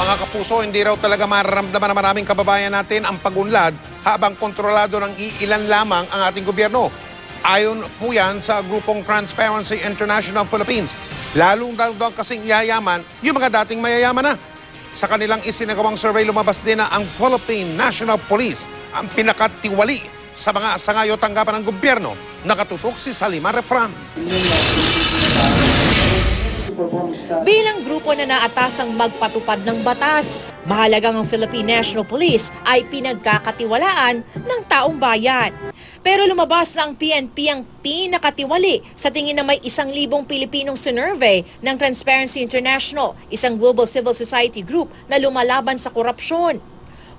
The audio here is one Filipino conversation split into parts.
Mga kapuso, hindi raw talaga mararamdaman ng maraming kababayan natin ang pagunlad habang kontrolado ng iilan lamang ang ating gobyerno. Ayon po yan sa grupong Transparency International Philippines. Lalong daw kasing yayaman yung mga dating mayayaman na. Sa kanilang isinagawang survey, lumabas din na ang Philippine National Police ang pinakatiwali sa mga sangayo tanggapan ng gobyerno. Nakatutok si Salima Refran. Bilang grupo na naatasang magpatupad ng batas, mahalagang ang Philippine National Police ay pinagkakatiwalaan ng taong bayan. Pero lumabas na ang PNP ang pinakatiwali sa tingin na may 1,000 Pilipinong sinurvey ng Transparency International, isang global civil society group na lumalaban sa korupsyon.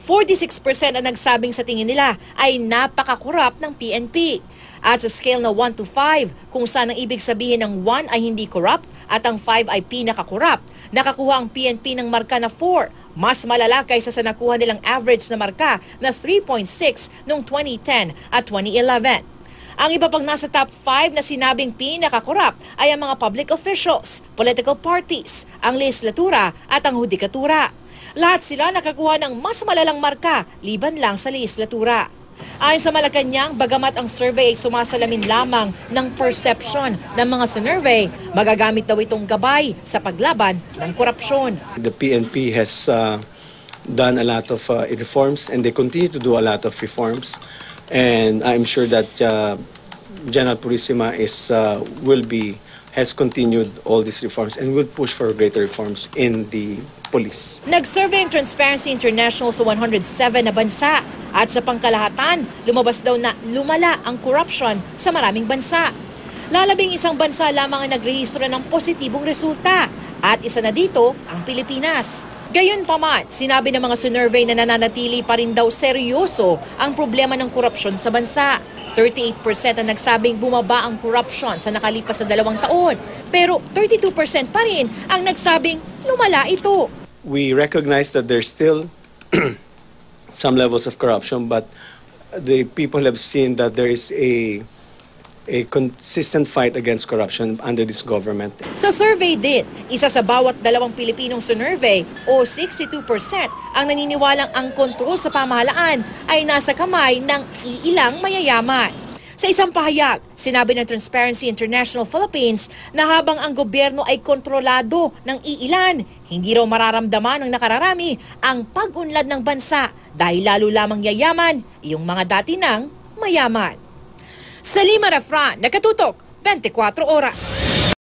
46% ang nagsabing sa tingin nila ay napakakorap ng PNP. At sa scale na 1 to 5, kung saan ang ibig sabihin ng 1 ay hindi corrupt at ang 5 ay pinaka-corrupt, nakakuha ang PNP ng marka na 4, mas malala kaysa sa nakuha nilang average na marka na 3.6 noong 2010 at 2011. Ang iba pang nasa top 5 na sinabing pinaka-corrupt ay ang mga public officials, political parties, ang legislatura at ang hudikatura. Lahat sila nakakuha ng mas malalang marka, liban lang sa legislatura. Ayon sa Malacanang, bagamat ang survey ay sumasalamin lamang ng perception ng mga sinurvey, magagamit daw itong gabay sa paglaban ng korupsyon. The PNP has done a lot of reforms and they continue to do a lot of reforms. And I'm sure that General Purissima has continued all these reforms and will push for greater reforms in the police. Nag-survey ang Transparency International sa 107 na bansa at sa pangkalahatan, lumabas daw na lumala ang corruption sa maraming bansa. Lalabing isang bansa lamang ang nagrehistro ng positibong resulta at isa na dito ang Pilipinas. Gayunpaman, sinabi ng mga sinurvey na nananatili pa rin daw seryoso ang problema ng korupsyon sa bansa. 38% ang nagsabing bumaba ang corruption sa nakalipas na 2 taon. Pero 32% pa rin ang nagsabing lumala ito. We recognize that there's still some levels of corruption, but the people have seen that there is a consistent fight against corruption under this government. Sa survey din, isa sa bawat 2 Pilipinong sinurvey o 62% ang naniniwalang ang kontrol sa pamahalaan ay nasa kamay ng iilang mayayaman. Sa isang pahayag, sinabi ng Transparency International Philippines na habang ang gobyerno ay kontrolado ng iilan, hindi raw mararamdaman ng nakararami ang pag-unlad ng bansa dahil lalo lamang yayaman yung mga dati nang mayaman. Salima Refran, Nakatutok, 24 Oras.